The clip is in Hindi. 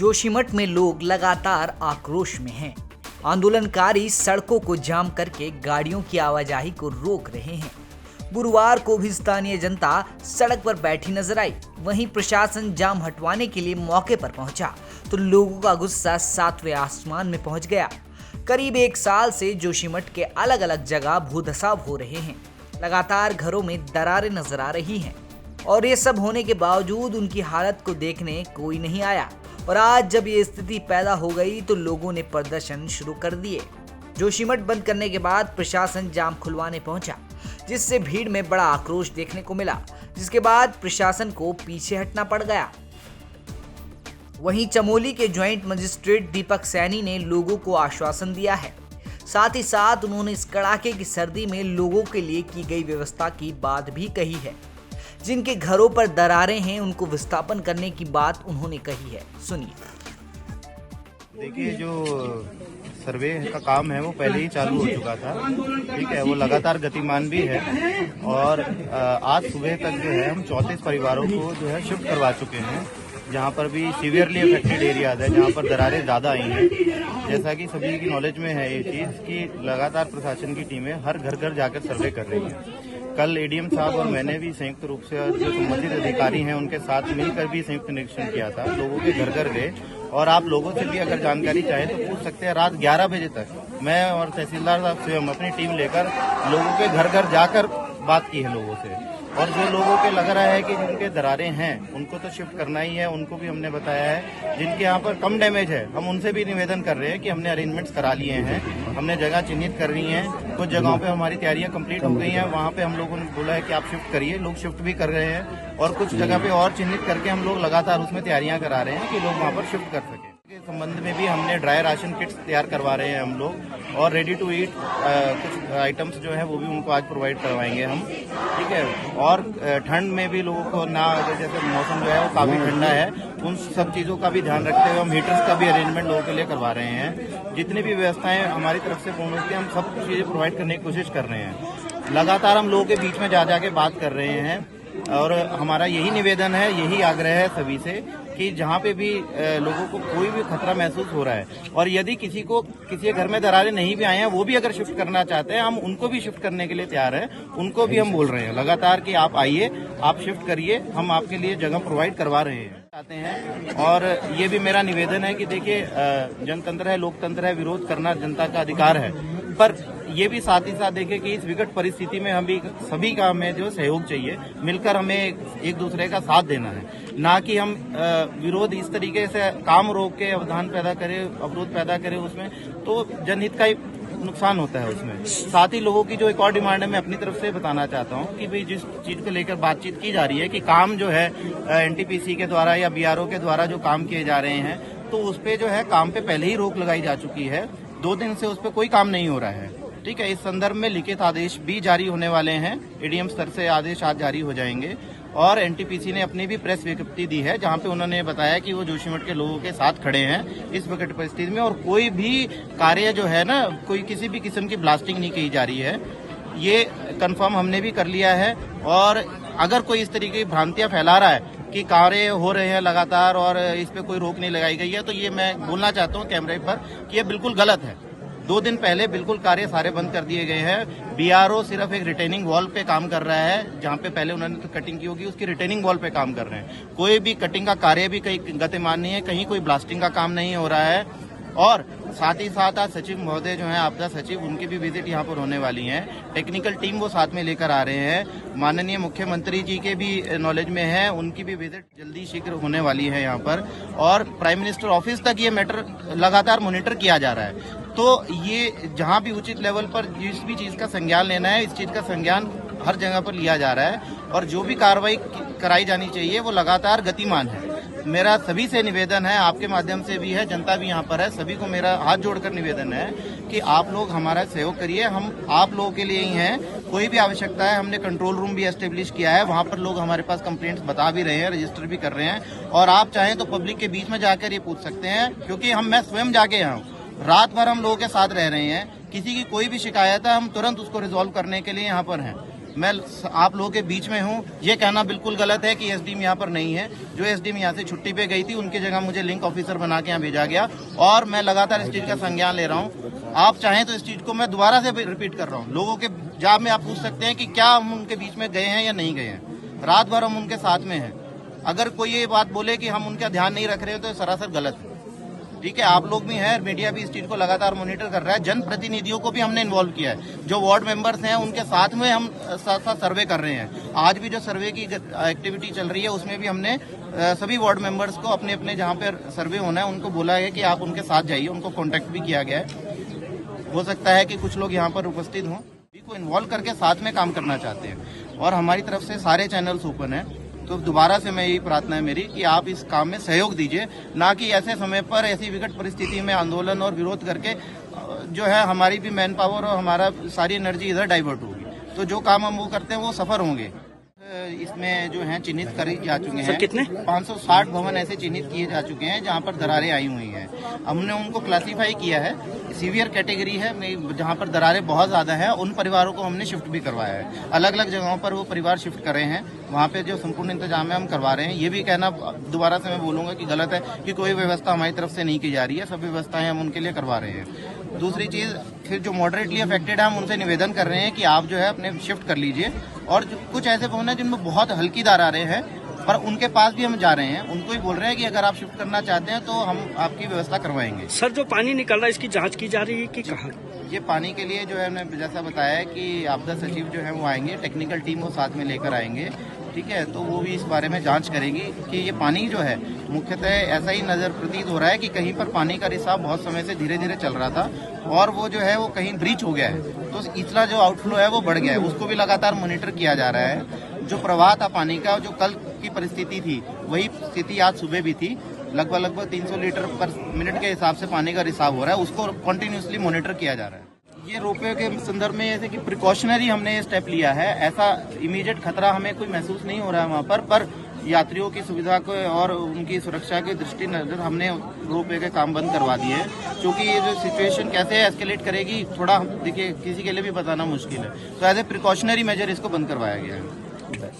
जोशीमठ में लोग लगातार आक्रोश में हैं। आंदोलनकारी सड़कों को जाम करके गाड़ियों की आवाजाही को रोक रहे हैं। गुरुवार को भी स्थानीय जनता सड़क पर बैठी नजर आई। वहीं प्रशासन जाम हटवाने के लिए मौके पर पहुंचा तो लोगों का गुस्सा 7वें आसमान में पहुंच गया। करीब 1 साल से जोशीमठ के अलग अलग जगह भूधसाव हो रहे हैं। लगातार घरों में दरारें नजर आ रही हैं और ये सब होने के बावजूद उनकी हालत को देखने कोई नहीं आया। और आज जब ये स्थिति पैदा हो गई तो लोगों ने प्रदर्शन शुरू कर दिए। जोशीमठ बंद करने के बाद प्रशासन जाम खुलवाने पहुंचा, जिससे भीड़ में बड़ा आक्रोश देखने को मिला, जिसके बाद प्रशासन को पीछे हटना पड़ गया। वहीं चमोली के ज्वाइंट मजिस्ट्रेट दीपक सैनी ने लोगों को आश्वासन दिया है। साथ ही साथ उन्होंने इस कड़ाके की सर्दी में लोगों के लिए की गई व्यवस्था की बात भी कही है। जिनके घरों पर दरारें हैं उनको विस्थापन करने की बात उन्होंने कही है। सुनिए। देखिए, जो सर्वे का काम है वो पहले ही चालू हो चुका था, ठीक है। वो लगातार गतिमान भी है और आज सुबह तक जो है हम 34 परिवारों को जो है शिफ्ट करवा चुके हैं, जहाँ पर भी सीवियरली अफेक्टेड एरियाज है, जहाँ पर दरारें ज्यादा आई हैं। जैसा कि सभी की नॉलेज में है ये चीज कि लगातार प्रशासन की टीमें हर घर घर जाकर सर्वे कर रही है। कल एडीएम साहब और मैंने भी संयुक्त रूप से जो संबंधित अधिकारी हैं उनके साथ मिलकर भी संयुक्त निरीक्षण किया था। लोगों के घर घर गए और आप लोगों से भी अगर जानकारी चाहें तो पूछ सकते हैं। रात 11 बजे तक मैं और तहसीलदार साहब स्वयं अपनी टीम लेकर लोगों के घर घर जाकर बात की है लोगों से। और जो लोगों के लग रहा है कि जिनके दरारें हैं उनको तो शिफ्ट करना ही है, उनको भी हमने बताया है। जिनके यहाँ पर कम डैमेज है हम उनसे भी निवेदन कर रहे हैं कि हमने अरेंजमेंट्स करा लिए हैं, हमने जगह चिन्हित कर रही हैं। कुछ जगहों पे हमारी तैयारियां कंप्लीट हो गई हैं, वहाँ पे हम लोगों ने बोला है कि आप शिफ्ट करिए। लोग शिफ्ट भी कर रहे हैं और कुछ जगह पे और चिन्हित करके हम लोग लगातार उसमें तैयारियां करा रहे हैं कि लोग वहाँ पर शिफ्ट कर सकें। के संबंध में भी हमने ड्राई राशन किट्स तैयार करवा रहे हैं हम लोग, और रेडी टू ईट कुछ आइटम्स जो है वो भी उनको आज प्रोवाइड करवाएंगे हम, ठीक है। और ठंड में भी लोगों को ना, जैसे मौसम जो है वो काफी ठंडा है, उन सब चीजों का भी ध्यान रखते हुए हम हीटर्स का भी अरेंजमेंट लोगों के लिए करवा रहे हैं। जितनी भी व्यवस्थाएं हमारी तरफ से पूर्ण होती है हम सब चीजें प्रोवाइड करने की कोशिश कर रहे हैं। लगातार हम लोगों के बीच में जा जाके बात कर रहे हैं और हमारा यही निवेदन है, यही आग्रह है सभी से कि जहाँ पे भी लोगों को कोई भी खतरा महसूस हो रहा है और यदि किसी के घर में दरारें नहीं भी आए हैं, वो भी अगर शिफ्ट करना चाहते हैं, हम उनको भी शिफ्ट करने के लिए तैयार हैं। उनको भी हम बोल रहे हैं लगातार कि आप आइए, आप शिफ्ट करिए, हम आपके लिए जगह प्रोवाइड करवा रहे हैं आते हैं। और ये भी मेरा निवेदन है कि देखिए, जनतंत्र है, लोकतंत्र है, विरोध करना जनता का अधिकार है, पर ये भी साथ ही साथ देखें कि इस विकट परिस्थिति में हम भी सभी का हमें जो सहयोग चाहिए, मिलकर हमें एक दूसरे का साथ देना है, ना कि हम विरोध इस तरीके से काम रोक के अवधान पैदा करें, अवरोध पैदा करें, उसमें तो जनहित का ही नुकसान होता है उसमें। साथ ही लोगों की जो एक और डिमांड है, मैं अपनी तरफ से बताना चाहता हूँ कि भाई जिस चीज को लेकर बातचीत की जा रही है कि काम जो है एनटीपीसी के द्वारा या बीआरओ के द्वारा जो काम किए जा रहे हैं, तो उस पे जो है काम पे पहले ही रोक लगाई जा चुकी है। 2 दिन से उस पर कोई काम नहीं हो रहा है, ठीक है। इस संदर्भ में लिखित आदेश भी जारी होने वाले हैं, एडीएम स्तर से आदेश आज जारी हो जाएंगे। और एनटीपीसी ने अपनी भी प्रेस विज्ञप्ति दी है, जहां पे उन्होंने बताया कि वो जोशीमठ के लोगों के साथ खड़े हैं इस विकट परिस्थिति में, और कोई भी कार्य जो है ना, कोई किसी भी किस्म की ब्लास्टिंग नहीं की जा रही है, ये कंफर्म हमने भी कर लिया है। और अगर कोई इस तरीके की भ्रांतियां फैला रहा है कि कार्य हो रहे हैं लगातार और इस पे कोई रोक नहीं लगाई गई है, तो ये मैं बोलना चाहता हूँ कैमरे पर कि ये बिल्कुल गलत है। 2 दिन पहले बिल्कुल कार्य सारे बंद कर दिए गए हैं। बीआरओ सिर्फ एक रिटेनिंग वॉल पे काम कर रहा है, जहां पे पहले उन्होंने तो कटिंग की होगी, उसकी रिटेनिंग वॉल पे काम कर रहे हैं। कोई भी कटिंग का कार्य भी कहीं गतिमान नहीं है, कहीं कोई ब्लास्टिंग का काम नहीं हो रहा है। और साथ ही साथ आज सचिव महोदय जो है, आपदा सचिव, उनकी भी विजिट यहाँ पर होने वाली है। टेक्निकल टीम वो साथ में लेकर आ रहे हैं। माननीय मुख्यमंत्री जी के भी नॉलेज में है, उनकी भी विजिट जल्दी शीघ्र होने वाली है यहाँ पर। और प्राइम मिनिस्टर ऑफिस तक ये मैटर लगातार मॉनिटर किया जा रहा है। तो ये जहाँ भी उचित लेवल पर जिस भी चीज का संज्ञान लेना है, इस चीज का संज्ञान हर जगह पर लिया जा रहा है और जो भी कार्रवाई कराई जानी चाहिए वो लगातार गतिमान है। मेरा सभी से निवेदन है, आपके माध्यम से भी है, जनता भी यहाँ पर है, सभी को मेरा हाथ जोड़कर निवेदन है कि आप लोग हमारा सहयोग करिए। हम आप लोगों के लिए ही हैं, कोई भी आवश्यकता है, हमने कंट्रोल रूम भी एस्टेब्लिश किया है, वहाँ पर लोग हमारे पास कंप्लेंट्स बता भी रहे हैं, रजिस्टर भी कर रहे हैं। और आप चाहें तो पब्लिक के बीच में जाकर ये पूछ सकते हैं, क्योंकि मैं स्वयं जाके यहाँ हूँ, रात भर हम लोगों के साथ रह रहे हैं। किसी की कोई भी शिकायत है, हम तुरंत उसको रिजॉल्व करने के लिए यहाँ पर हैं। मैं आप लोगों के बीच में हूं। ये कहना बिल्कुल गलत है कि एसडीएम यहाँ पर नहीं है। जो एसडीएम यहाँ से छुट्टी पे गई थी उनकी जगह मुझे लिंक ऑफिसर बना के यहाँ भेजा गया और मैं लगातार इस चीज का संज्ञान ले रहा हूँ। आप चाहें तो इस चीज को मैं दोबारा से रिपीट कर रहा हूँ। लोगों के जवाब में आप पूछ सकते हैं कि क्या हम उनके बीच में गए हैं या नहीं गए हैं। रात भर हम उनके साथ में हैं। अगर कोई ये बात बोले कि हम उनका ध्यान नहीं रख रहे हैं तो सरासर गलत है। ठीक है, आप लोग भी हैं, मीडिया भी इस चीज को लगातार मॉनिटर कर रहा है। जनप्रतिनिधियों को भी हमने इन्वॉल्व किया है। जो वार्ड मेंबर्स हैं उनके साथ में हम साथ साथ सर्वे कर रहे हैं। आज भी जो सर्वे की एक्टिविटी चल रही है उसमें भी हमने सभी वार्ड मेंबर्स को अपने अपने जहां पर सर्वे होना है उनको बोला है कि आप उनके साथ जाइए। उनको कॉन्टेक्ट भी किया गया है। हो सकता है कि कुछ लोग यहाँ पर उपस्थित हों, सभी को इन्वॉल्व करके साथ में काम करना चाहते हैं और हमारी तरफ से सारे चैनल्स ओपन है। तो दोबारा से मैं यही प्रार्थना है मेरी कि आप इस काम में सहयोग दीजिए, ना कि ऐसे समय पर ऐसी विकट परिस्थिति में आंदोलन और विरोध करके जो है हमारी भी मैन पावर और हमारा सारी एनर्जी इधर डाइवर्ट होगी। तो जो काम हम वो करते हैं वो सफर होंगे। इसमें जो है चिन्हित करे जा चुके हैं। कितने 560 भवन ऐसे चिन्हित किए जा चुके हैं जहां पर दरारें आई हुई हैं। हमने उनको क्लासिफाई किया है। सीवियर कैटेगरी है जहां पर दरारें बहुत ज्यादा है, उन परिवारों को हमने शिफ्ट भी करवाया है। अलग अलग जगहों पर वो परिवार शिफ्ट कर रहे हैं। वहां पे जो संपूर्ण इंतजाम है हम करवा रहे हैं। ये भी कहना दोबारा से मैं बोलूंगा कि गलत है कि कोई व्यवस्था हमारी तरफ से नहीं की जा रही है। सब व्यवस्थाएं हम उनके लिए करवा रहे हैं। दूसरी चीज, फिर जो मॉडरेटली अफेक्टेड है हम उनसे निवेदन कर रहे हैं कि आप जो है अपने शिफ्ट कर लीजिए। और कुछ ऐसे भवन है जिनमें बहुत हल्की दरारें हैं पर उनके पास भी हम जा रहे हैं। उनको ही बोल रहे हैं कि अगर आप शिफ्ट करना चाहते हैं तो हम आपकी व्यवस्था करवाएंगे। सर, जो पानी निकल रहा है इसकी जांच की जा रही है कि कहाँ? ये पानी के लिए जो है हमने जैसा बताया है कि आपदा सचिव जो है वो आएंगे, टेक्निकल टीम वो साथ में लेकर आएंगे। ठीक है, तो वो भी इस बारे में जांच करेगी कि ये पानी जो है मुख्यतः ऐसा ही नजर प्रतीत हो रहा है कि कहीं पर पानी का रिसाव बहुत समय से धीरे धीरे चल रहा था और वो जो है वो कहीं ब्रीच हो गया है। तो इतना जो आउटफ्लो है वो बढ़ गया है, उसको भी लगातार मॉनिटर किया जा रहा है। जो प्रवाह था पानी का, जो कल की परिस्थिति थी वही स्थिति आज सुबह भी थी। लगभग 300 लीटर पर मिनट के हिसाब से पानी का रिसाव हो रहा है, उसको कंटिन्यूसली मॉनिटर किया जा रहा है। ये रोपवे के संदर्भ में जैसे कि प्रिकॉशनरी हमने ये स्टेप लिया है। ऐसा इमीडिएट खतरा हमें कोई महसूस नहीं हो रहा है वहाँ पर यात्रियों की सुविधा को और उनकी सुरक्षा के दृष्टिनजर हमने रोपवे के काम बंद करवा दिए हैं। क्योंकि ये जो सिचुएशन कैसे एस्केलेट करेगी थोड़ा देखिए किसी के लिए भी बताना मुश्किल है। तो एज ए प्रिकॉशनरी मेजर इसको बंद करवाया गया है।